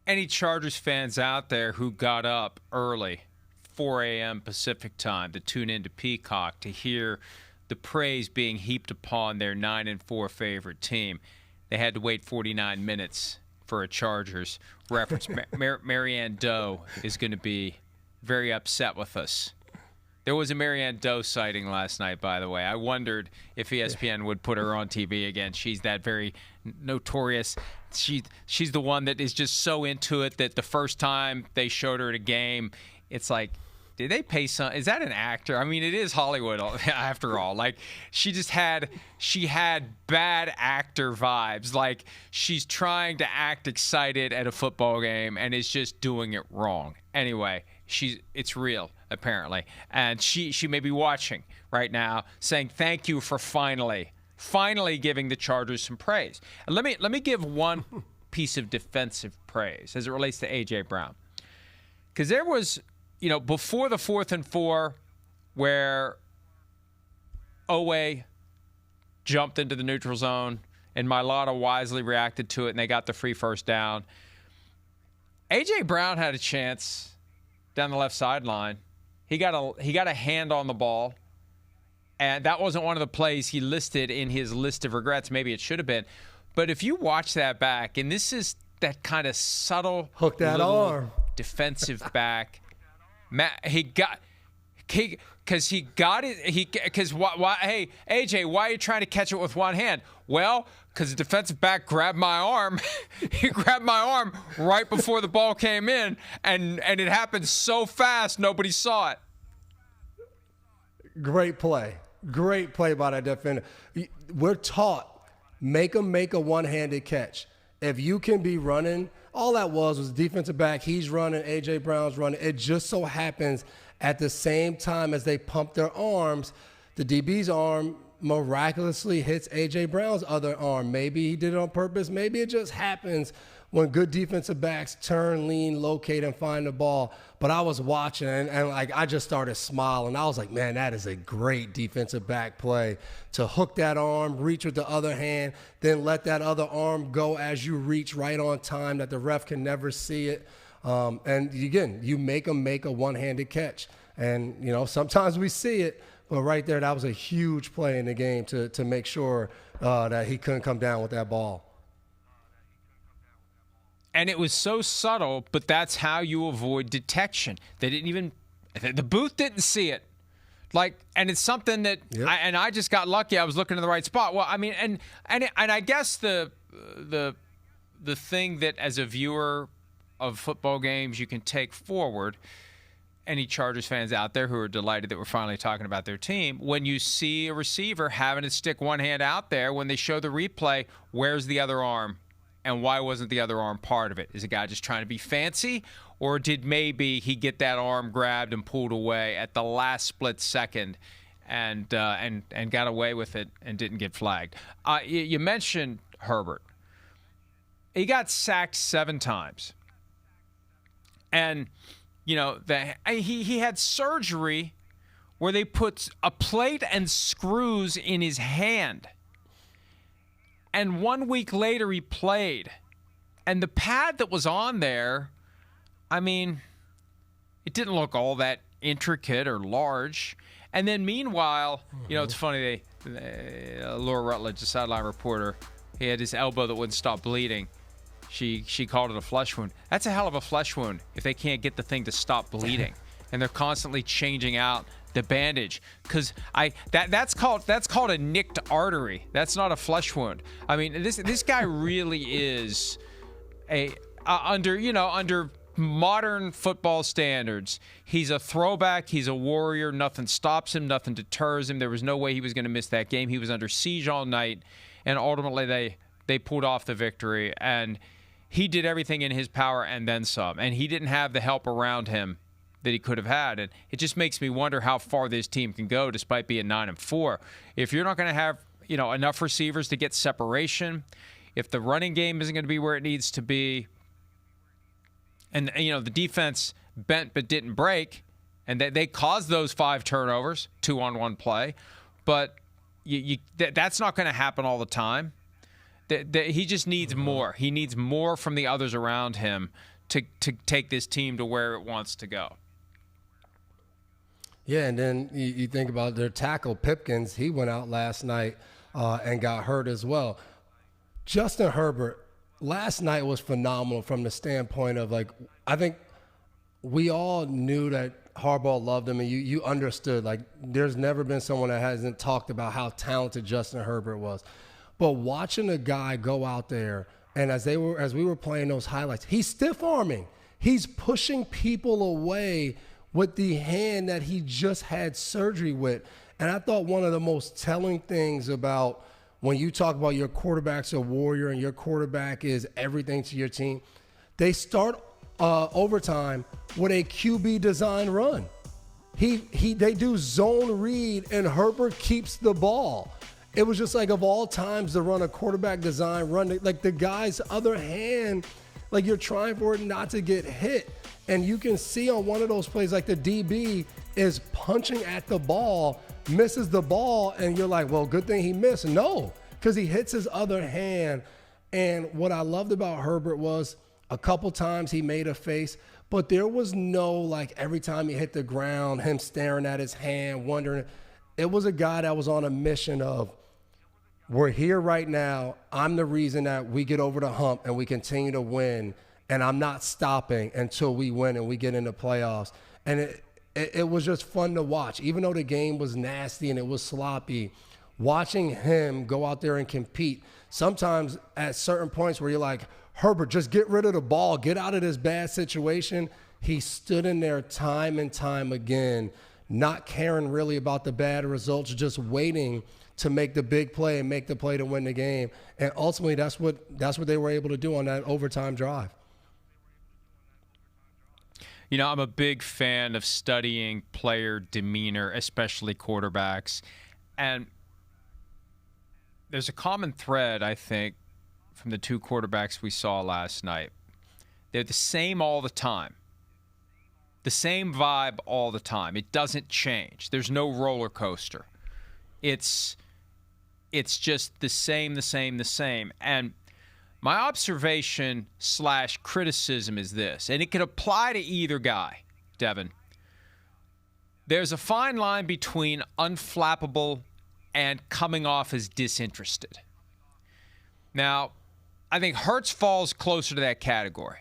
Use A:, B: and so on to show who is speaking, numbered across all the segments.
A: Any Chargers fans out there who got up early, 4 a.m. Pacific time, to tune into Peacock to hear the praise being heaped upon their 9-4 favorite team, they had to wait 49 minutes for a Chargers reference. Marianne Doe is going to be very upset with us. There was a Marianne Doe sighting last night, by the way. I wondered if ESPN would put her on TV again. She's that very notorious. She's the one that is just so into it that the first time they showed her at a game, it's like, did they pay some? Is that an actor? I mean, it is Hollywood after all. Like, she had bad actor vibes. Like, she's trying to act excited at a football game and is just doing it wrong. Anyway, it's real, apparently. And she may be watching right now saying, thank you for finally giving the Chargers some praise. And let me give one piece of defensive praise as it relates to A.J. Brown. Because there was, before the 4th and 4 where Owe jumped into the neutral zone and Mailata wisely reacted to it and they got the free first down, A.J. Brown had a chance down the left sideline. He got a hand on the ball. And that wasn't one of the plays he listed in his list of regrets. Maybe it should have been. But if you watch that back, and this is that kind of subtle
B: hook that arm
A: defensive back. Hey, AJ, why are you trying to catch it with one hand? Well, because the defensive back grabbed my arm. He grabbed my arm right before the ball came in, and it happened so fast nobody saw it.
B: Great play by that defender. We're taught, make them make a one-handed catch. If you can be running, all that was defensive back. He's running, A.J. Brown's running. It just so happens at the same time as they pump their arms, the DB's arm miraculously hits A.J. Brown's other arm. Maybe he did it on purpose. Maybe it just happens when good defensive backs turn, lean, locate, and find the ball. But I was watching, and I just started smiling. I was like, man, that is a great defensive back play to hook that arm, reach with the other hand, then let that other arm go as you reach right on time that the ref can never see it. And again, you make them make a one-handed catch. And, sometimes we see it, but right there, that was a huge play in the game to make sure that he couldn't come down with that ball.
A: And it was so subtle, but that's how you avoid detection. The booth didn't see it. And it's something that, yep. I just got lucky. I was looking in the right spot. Well, I mean, and I guess the thing that as a viewer of football games you can take forward, any Chargers fans out there who are delighted that we're finally talking about their team, when you see a receiver having to stick one hand out there, when they show the replay, where's the other arm? And why wasn't the other arm part of it? Is the guy just trying to be fancy? Or did maybe he get that arm grabbed and pulled away at the last split second and got away with it and didn't get flagged? You mentioned Herbert. He got sacked 7 times. And, he had surgery where they put a plate and screws in his hand. And 1 week later, he played. And the pad that was on there, I mean, it didn't look all that intricate or large. And then meanwhile, it's funny, Laura Rutledge, the sideline reporter, he had his elbow that wouldn't stop bleeding. She called it a flesh wound. That's a hell of a flesh wound if they can't get the thing to stop bleeding. And they're constantly changing out the bandage, because that's called a nicked artery. That's not a flesh wound. I mean, this guy really is under modern football standards, he's a throwback. He's a warrior. Nothing stops him. Nothing deters him. There was no way he was going to miss that game. He was under siege all night, and ultimately they pulled off the victory. And he did everything in his power and then some. And he didn't have the help around him that he could have had. And it just makes me wonder how far this team can go despite being 9-4. If you're not going to have, enough receivers to get separation, if the running game isn't going to be where it needs to be, and the defense bent but didn't break, and they caused those 5 turnovers, 2-on-1 play, but that's not going to happen all the time. He just needs more. He needs more from the others around him to take this team to where it wants to go.
B: Yeah, and then you think about their tackle, Pipkins. He went out last night and got hurt as well. Justin Herbert, last night was phenomenal from the standpoint of, like, I think we all knew that Harbaugh loved him, and you understood, like, there's never been someone that hasn't talked about how talented Justin Herbert was. But watching a guy go out there, and as we were playing those highlights, he's stiff-arming. He's pushing people away with the hand that he just had surgery with. And I thought one of the most telling things about when you talk about your quarterback's a warrior and your quarterback is everything to your team, they start overtime with a QB design run. They do zone read, and Herbert keeps the ball. It was just like, of all times to run a quarterback design run, like the guy's other hand, like you're trying for it not to get hit. And you can see on one of those plays, like the DB is punching at the ball, misses the ball, and you're like, well, good thing he missed. No, because he hits his other hand. And what I loved about Herbert was a couple times he made a face, but there was no, like, every time he hit the ground, him staring at his hand, wondering. It was a guy that was on a mission of, we're here right now. I'm the reason that we get over the hump and we continue to win, and I'm not stopping until we win and we get into playoffs. And it was just fun to watch. Even though the game was nasty and it was sloppy, watching him go out there and compete, sometimes at certain points where you're like, Herbert, just get rid of the ball, get out of this bad situation. He stood in there time and time again, not caring really about the bad results, just waiting to make the big play and make the play to win the game. And ultimately, that's what they were able to do on that overtime drive.
A: You know, I'm a big fan of studying player demeanor, especially quarterbacks. And there's a common thread, I think, from the two quarterbacks we saw last night. They're the same all the time. The same vibe all the time. It doesn't change. There's no roller coaster. It's just the same. And my observation / criticism is this, and it can apply to either guy, Devin. There's a fine line between unflappable and coming off as disinterested. Now, I think Hurts falls closer to that category.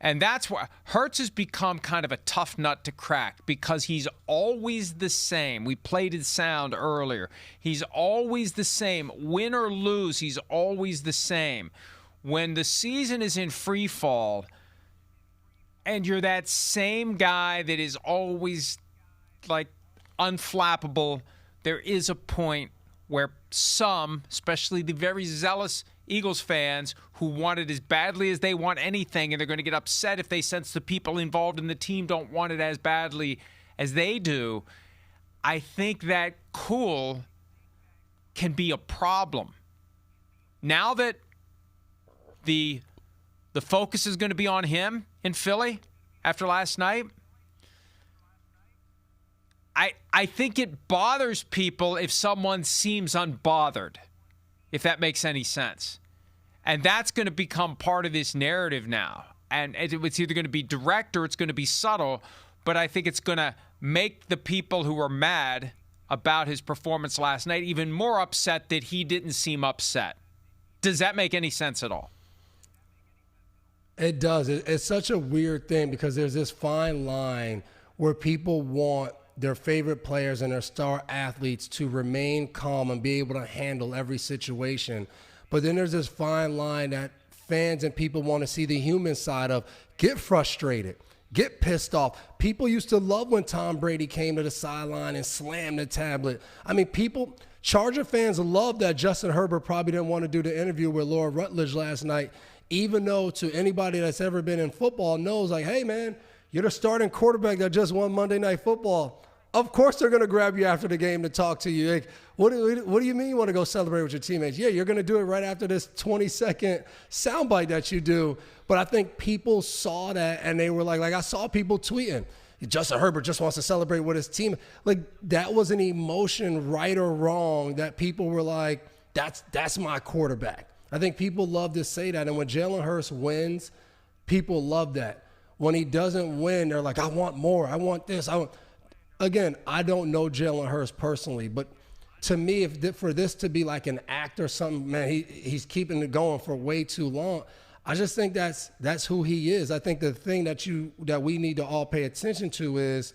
A: And that's why Hurts has become kind of a tough nut to crack because he's always the same. We played his sound earlier. He's always the same. Win or lose, he's always the same. When the season is in free fall and you're that same guy that is always like unflappable, there is a point where some, especially the very zealous Eagles fans who want it as badly as they want anything, and they're going to get upset if they sense the people involved in the team don't want it as badly as they do. I think that cool can be a problem. Now that the focus is going to be on him in Philly after last night, I think it bothers people if someone seems unbothered, if that makes any sense. And that's going to become part of this narrative now. And it's either going to be direct or it's going to be subtle, but I think it's going to make the people who are mad about his performance last night even more upset that he didn't seem upset. Does that make any sense at all?
B: It does. It's such a weird thing because there's this fine line where people want their favorite players and their star athletes to remain calm and be able to handle every situation. But then there's this fine line that fans and people want to see the human side of get frustrated, get pissed off. People used to love when Tom Brady came to the sideline and slammed the tablet. I mean, Charger fans love that Justin Herbert probably didn't want to do the interview with Laura Rutledge last night, even though to anybody that's ever been in football knows, like, hey, man, you're the starting quarterback that just won Monday Night Football. Of course they're going to grab you after the game to talk to you. Like, what do you mean you want to go celebrate with your teammates? Yeah, you're going to do it right after this 20-second soundbite that you do. But I think people saw that, and they were like I saw people tweeting, Justin Herbert just wants to celebrate with his team. Like, that was an emotion, right or wrong, that people were like, that's my quarterback. I think people love to say that. And when Jalen Hurts wins, People love that. When he doesn't win, they're like, I want more. I want this. Again, I don't know Jalen Hurts personally, but to me, for this to be like an act or something, man, he's keeping it going for way too long. I just think that's who he is. I think the thing that we need to all pay attention to is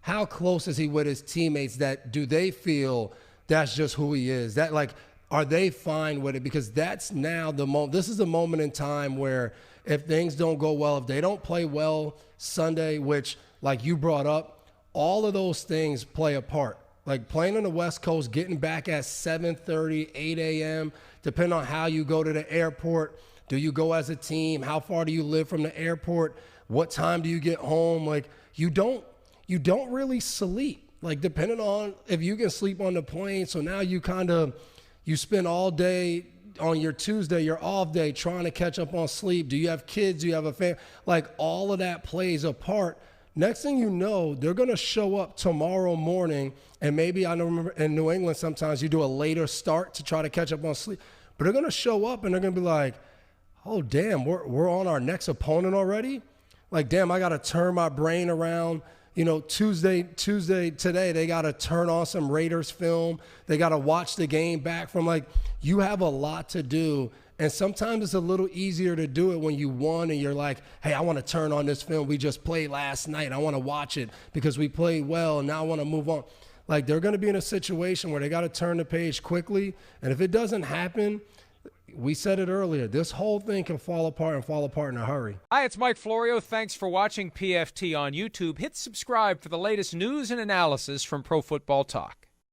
B: how close is he with his teammates? That do they feel that's just who he is? That like, are they fine with it? Because that's now the moment. This is the moment in time where if things don't go well, if they don't play well Sunday, which like you brought up, all of those things play a part. Like playing on the West Coast, getting back at 7:30, 8 a.m., depending on how you go to the airport. Do you go as a team? How far do you live from the airport? What time do you get home? Like you don't really sleep. Like depending on if you can sleep on the plane. So now you spend all day on your Tuesday, your off day, trying to catch up on sleep. Do you have kids? Do you have a family? Like all of that plays a part. Next thing you know, they're going to show up tomorrow morning, and maybe I remember in New England sometimes you do a later start to try to catch up on sleep. But they're going to show up and they're going to be like, oh, damn, we're on our next opponent already? Like, damn, I got to turn my brain around. You know, Tuesday today, they got to turn on some Raiders film. They got to watch the game back from like, you have a lot to do. And sometimes it's a little easier to do it when you won and you're like, hey, I want to turn on this film we just played last night. I want to watch it because we played well and now I want to move on. Like they're going to be in a situation where they got to turn the page quickly. And if it doesn't happen, we said it earlier, this whole thing can fall apart in a hurry.
A: Hi, it's Mike Florio. Thanks for watching PFT on YouTube. Hit subscribe for the latest news and analysis from Pro Football Talk.